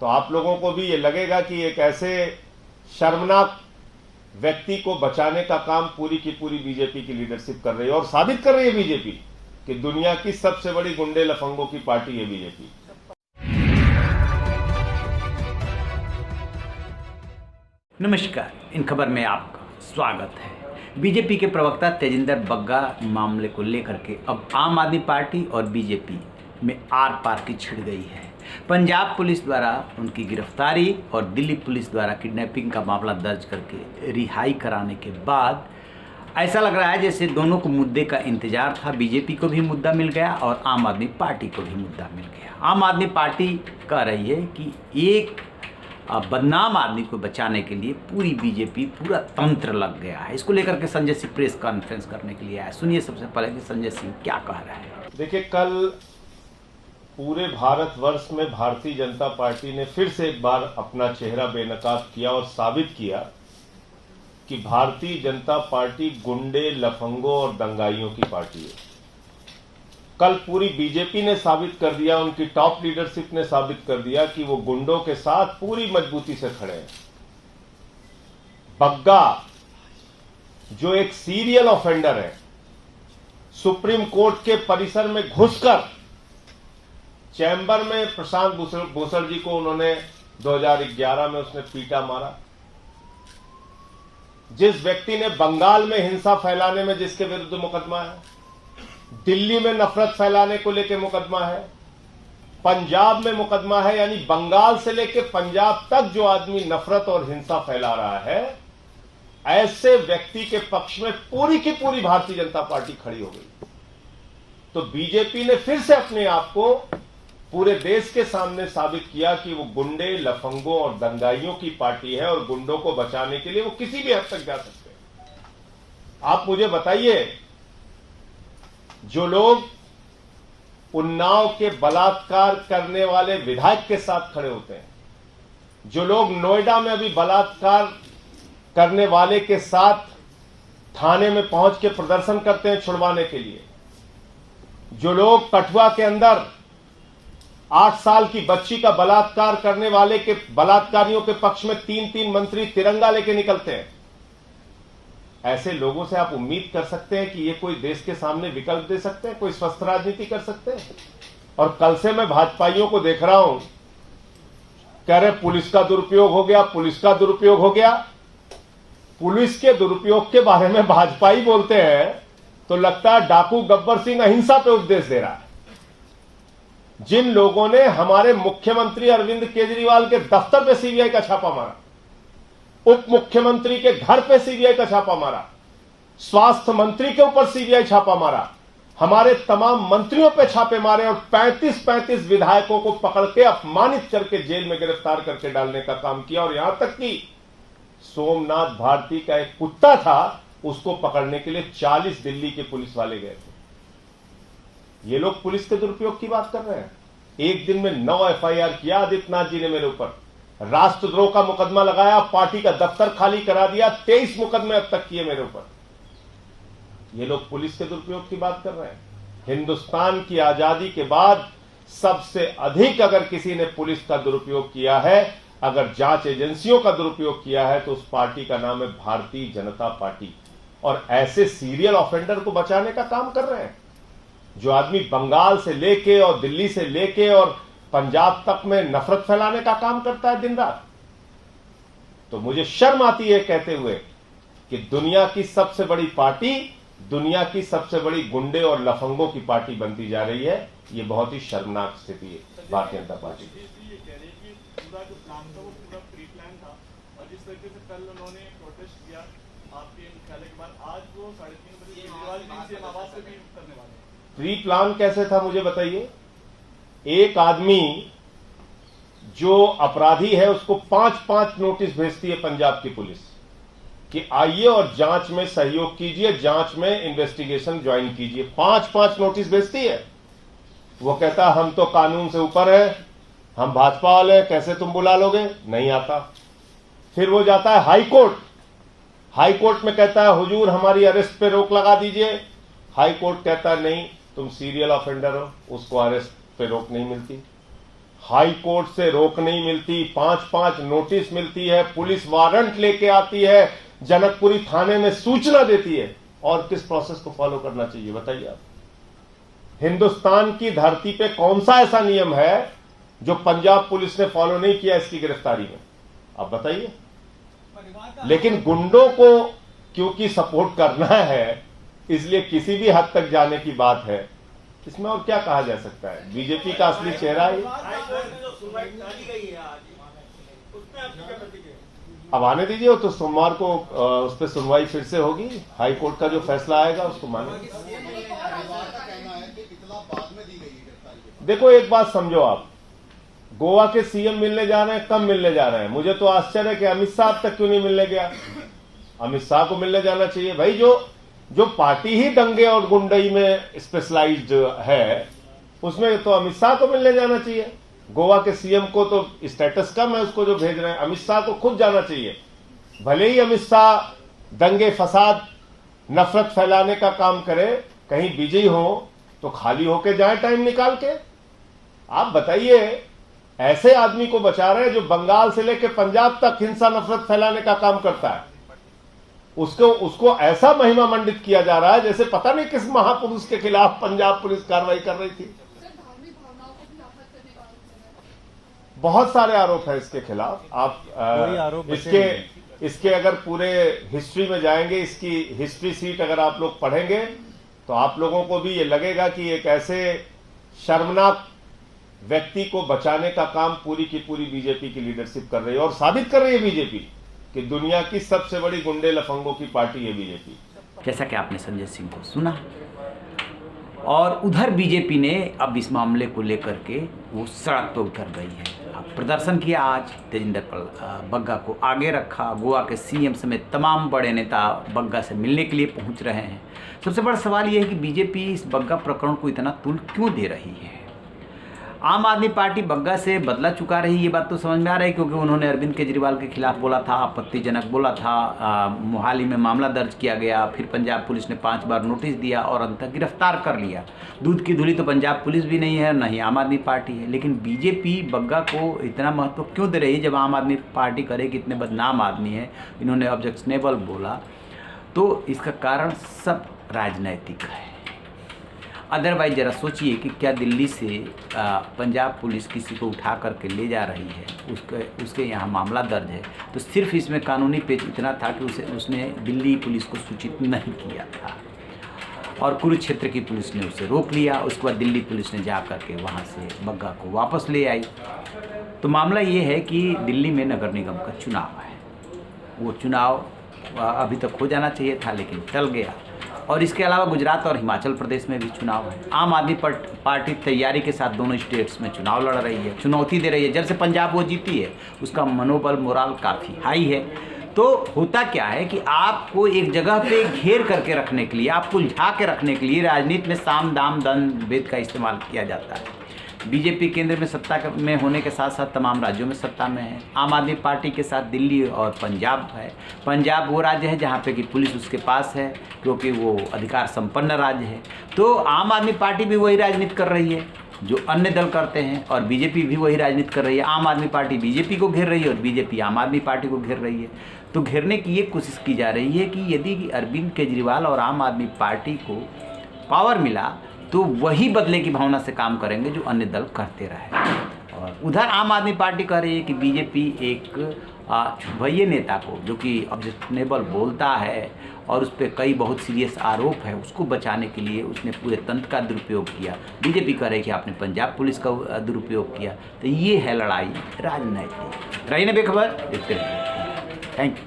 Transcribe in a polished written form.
तो आप लोगों को भी ये लगेगा कि एक ऐसे शर्मनाक व्यक्ति को बचाने का काम पूरी की पूरी बीजेपी की लीडरशिप कर रही है और साबित कर रही है बीजेपी कि दुनिया की सबसे बड़ी गुंडे लफंगों की पार्टी है बीजेपी। नमस्कार, इन खबर में आपका स्वागत है। बीजेपी के प्रवक्ता तेजिंदर बग्गा मामले को लेकर के अब आम आदमी पार्टी और बीजेपी में आर पार की छिड़ गई है। पंजाब पुलिस द्वारा उनकी गिरफ्तारी और दिल्ली पुलिस द्वारा किडनैपिंग का मामला दर्ज करके रिहाई कराने के बाद ऐसा लग रहा है जैसे दोनों को मुद्दे का इंतजार था। बीजेपी को भी मुद्दा मिल गया और आम आदमी पार्टी को भी मुद्दा मिल गया। आम आदमी पार्टी कह रही है कि एक बदनाम आदमी को बचाने के लिए पूरी बीजेपी पूरा तंत्र लग गया है। इसको लेकर के संजय सिंह प्रेस कॉन्फ्रेंस करने के लिए आया। सुनिए सबसे पहले कि संजय सिंह क्या कह रहे हैं। देखिए, कल पूरे भारतवर्ष में भारतीय जनता पार्टी ने फिर से एक बार अपना चेहरा बेनकाब किया और साबित किया कि भारतीय जनता पार्टी गुंडे, लफंगों और दंगाइयों की पार्टी है। कल पूरी बीजेपी ने साबित कर दिया, उनकी टॉप लीडरशिप ने साबित कर दिया कि वो गुंडों के साथ पूरी मजबूती से खड़े हैं। बग्गा जो एक सीरियल ऑफेंडर है, सुप्रीम कोर्ट के परिसर में घुसकर चैम्बर में प्रशांत भूषण जी को उन्होंने 2011 में उसने पीटा मारा। जिस व्यक्ति ने बंगाल में हिंसा फैलाने में जिसके विरुद्ध मुकदमा है, दिल्ली में नफरत फैलाने को लेकर मुकदमा है, पंजाब में मुकदमा है, यानी बंगाल से लेकर पंजाब तक जो आदमी नफरत और हिंसा फैला रहा है, ऐसे व्यक्ति के पक्ष में पूरी की पूरी भारतीय जनता पार्टी खड़ी हो गई। तो बीजेपी ने फिर से अपने आप को पूरे देश के सामने साबित किया कि वो गुंडे, लफंगों और दंगाइयों की पार्टी है और गुंडों को बचाने के लिए वो किसी भी हद तक जा सकते हैं। आप मुझे बताइए, जो लोग उन्नाव के बलात्कार करने वाले विधायक के साथ खड़े होते हैं, जो लोग नोएडा में अभी बलात्कार करने वाले के साथ थाने में पहुंच के प्रदर्शन करते हैं छुड़वाने के लिए, जो लोग कठुआ के अंदर 8 साल की बच्ची का बलात्कार करने वाले के बलात्कारियों के पक्ष में 3-3 मंत्री तिरंगा लेके निकलते हैं, ऐसे लोगों से आप उम्मीद कर सकते हैं कि ये कोई देश के सामने विकल्प दे सकते हैं, कोई स्वस्थ राजनीति कर सकते हैं। और कल से मैं भाजपाइयों को देख रहा हूं, कह रहे पुलिस का दुरुपयोग हो गया, पुलिस का दुरुपयोग हो गया। पुलिस के दुरुपयोग के बारे में भाजपाई बोलते हैं तो लगता है डाकू गब्बर सिंह अहिंसा पे उपदेश दे रहा है। जिन लोगों ने हमारे मुख्यमंत्री अरविंद केजरीवाल के दफ्तर पे सीबीआई का छापा मारा, उप मुख्यमंत्री के घर पे सीबीआई का छापा मारा, स्वास्थ्य मंत्री के ऊपर सीबीआई छापा मारा, हमारे तमाम मंत्रियों पे छापे मारे और 35-35 विधायकों को पकड़ के अपमानित करके जेल में गिरफ्तार करके डालने का काम किया। और यहां तक कि सोमनाथ भारती का एक कुत्ता था, उसको पकड़ने के लिए 40 दिल्ली के पुलिस वाले गए थे। ये लोग पुलिस के दुरुपयोग की बात कर रहे हैं। एक दिन में 9 एफआईआर किया आदित्यनाथ जी ने मेरे ऊपर, राष्ट्रद्रोह का मुकदमा लगाया, पार्टी का दफ्तर खाली करा दिया, 23 मुकदमे अब तक किए मेरे ऊपर। ये लोग पुलिस के दुरुपयोग की बात कर रहे हैं। हिंदुस्तान की आजादी के बाद सबसे अधिक अगर किसी ने पुलिस का दुरुपयोग किया है, अगर जांच एजेंसियों का दुरुपयोग किया है, तो उस पार्टी का नाम है भारतीय जनता पार्टी। और ऐसे सीरियल ऑफेंडर को बचाने का काम कर रहे हैं। जो आदमी बंगाल से लेके और दिल्ली से लेके और पंजाब तक में नफरत फैलाने का काम करता है दिन रात, तो मुझे शर्म आती है कहते हुए कि दुनिया की सबसे बड़ी पार्टी, दुनिया की सबसे बड़ी गुंडे और लफंगों की पार्टी बनती जा रही है। ये बहुत ही शर्मनाक स्थिति है भारतीय जनता पार्टी की। पूरा जो प्लान था वो पूरा प्री प्लान था और जिस तरीके से कल उन्होंने प्रोटेस्ट किया आपके मुख्यालय के बाद, आज वो 3:30 बजे केजरीवाल जी से आवाज से भी करने वाले हैं। प्री प्लान कैसे था मुझे बताइए। एक आदमी जो अपराधी है उसको 5-5 नोटिस भेजती है पंजाब की पुलिस कि आइए और जांच में सहयोग कीजिए, जांच में इन्वेस्टिगेशन ज्वाइन कीजिए। 5-5 नोटिस भेजती है। वो कहता हम तो कानून से ऊपर है, हम भाजपा वाले, कैसे तुम बुला लोगे, नहीं आता। फिर वो जाता है हाई कोर्ट, हाई कोर्ट में कहता है हुजूर हमारी अरेस्ट पे रोक लगा दीजिए। हाई कोर्ट कहता है नहीं, तुम सीरियल ऑफेंडर हो, उसको अरेस्ट पे रोक नहीं मिलती। हाई कोर्ट से रोक नहीं मिलती, 5-5 नोटिस मिलती है, पुलिस वारंट लेके आती है, जनकपुरी थाने में सूचना देती है, और किस प्रोसेस को फॉलो करना चाहिए बताइए आप। हिंदुस्तान की धरती पे कौन सा ऐसा नियम है जो पंजाब पुलिस ने फॉलो नहीं किया इसकी गिरफ्तारी में, आप बताइए। लेकिन गुंडों को क्योंकि सपोर्ट करना है इसलिए किसी भी हद तक जाने की बात है, इसमें और क्या कहा जा सकता है। बीजेपी का असली चेहरा है। अब आने दीजिए, वो तो सोमवार को उस पर सुनवाई फिर से होगी, हाई कोर्ट का जो फैसला आएगा उसको मानेंगे। देखो एक बात समझो आप, गोवा के सीएम मिलने जा रहे हैं, कब मिलने जा रहे हैं। मुझे तो आश्चर्य है कि अमित शाह तक क्यों नहीं मिलने गया। अमित शाह को मिलने जाना चाहिए भाई, जो पार्टी ही दंगे और गुंडई में स्पेशलाइज्ड है, उसमें तो अमित शाह को मिलने जाना चाहिए। गोवा के सीएम को तो स्टेटस कम है उसको जो भेज रहे हैं, अमित शाह को खुद जाना चाहिए। भले ही अमित शाह दंगे फसाद नफरत फैलाने का काम करे, कहीं बिजी हो तो खाली होके जाए टाइम निकाल के। आप बताइए, ऐसे आदमी को बचा रहे हैं जो बंगाल से लेकर पंजाब तक हिंसा नफरत फैलाने का काम करता है, उसको ऐसा महिमा मंडित किया जा रहा है जैसे पता नहीं किस महापुरुष के खिलाफ पंजाब पुलिस कार्रवाई कर रही थी। बहुत सारे आरोप है इसके खिलाफ। आप इसके अगर पूरे हिस्ट्री में जाएंगे, इसकी हिस्ट्री सीट अगर आप लोग पढ़ेंगे तो आप लोगों को भी ये लगेगा कि एक ऐसे शर्मनाक व्यक्ति को बचाने का काम पूरी की पूरी बीजेपी की लीडरशिप कर रही है, और साबित कर रही है बीजेपी कि दुनिया की सबसे बड़ी गुंडे लफंगों की पार्टी है बीजेपी। जैसा कि आपने संजय सिंह को सुना, और उधर बीजेपी ने अब इस मामले को लेकर के वो सड़क पर उतर गई है। अब प्रदर्शन किया, आज तेजिंदर बग्गा को आगे रखा, गोवा के सीएम समेत तमाम बड़े नेता बग्गा से मिलने के लिए पहुंच रहे हैं। सबसे बड़ा सवाल ये है कि बीजेपी इस बग्गा प्रकरण को इतना तुल क्यों दे रही है। आम आदमी पार्टी बग्गा से बदला चुका रही, ये बात तो समझ में आ रही है, क्योंकि उन्होंने अरविंद केजरीवाल के खिलाफ बोला था, आपत्तिजनक बोला था। मोहाली में मामला दर्ज किया गया, फिर पंजाब पुलिस ने 5 बार नोटिस दिया और अंत तक गिरफ्तार कर लिया। दूध की धुली तो पंजाब पुलिस भी नहीं है, न ही आम आदमी पार्टी है। लेकिन बीजेपी बग्गा को इतना महत्व क्यों दे रही है, जब आम आदमी पार्टी करे कि इतने बदनाम आदमी हैं, इन्होंने ऑब्जेक्शनेबल बोला, तो इसका कारण सब राजनैतिक है। अदरवाइज ज़रा सोचिए कि क्या दिल्ली से पंजाब पुलिस किसी को उठा करके ले जा रही है, उसके यहाँ मामला दर्ज है, तो सिर्फ इसमें कानूनी पेच इतना था कि उसने दिल्ली पुलिस को सूचित नहीं किया था, और कुरुक्षेत्र की पुलिस ने उसे रोक लिया। उसके बाद दिल्ली पुलिस ने जा करके वहाँ से बग्गा को वापस ले आई। तो मामला ये है कि दिल्ली में नगर निगम का चुनाव है, वो चुनाव अभी तक हो जाना चाहिए था लेकिन टल गया। और इसके अलावा गुजरात और हिमाचल प्रदेश में भी चुनाव है। आम आदमी पार्टी तैयारी के साथ दोनों स्टेट्स में चुनाव लड़ रही है, चुनौती दे रही है। जब से पंजाब वो जीती है उसका मनोबल मोराल काफ़ी हाई है। तो होता क्या है कि आपको एक जगह पे घेर करके रखने के लिए, आपको उलझा के रखने के लिए राजनीति में साम दाम दंड भेद का इस्तेमाल किया जाता है। बीजेपी केंद्र में सत्ता में होने के साथ साथ तमाम राज्यों में सत्ता में है। आम आदमी पार्टी के साथ दिल्ली और पंजाब है। पंजाब वो राज्य है जहाँ पे कि पुलिस उसके पास है, क्योंकि वो अधिकार संपन्न राज्य है। तो आम आदमी पार्टी भी वही राजनीति कर रही है जो अन्य दल करते हैं, और बीजेपी भी वही राजनीति कर रही है। आम आदमी पार्टी बीजेपी को घेर रही है और बीजेपी आम आदमी पार्टी को घेर रही है। तो घेरने की ये कोशिश की जा रही है कि यदि अरविंद केजरीवाल और आम आदमी पार्टी को पावर मिला तो वही बदले की भावना से काम करेंगे जो अन्य दल करते रहे। और उधर आम आदमी पार्टी कह रही है कि बीजेपी एक छुभैये नेता को, जो कि ऑब्जेक्शनेबल बोलता है और उस पर कई बहुत सीरियस आरोप है, उसको बचाने के लिए उसने पूरे तंत्र का दुरुपयोग किया। बीजेपी कह रही है कि आपने पंजाब पुलिस का दुरुपयोग किया। तो ये है लड़ाई राजनीतिक। रही ना बेखबर, देखते रहिए। Thank you.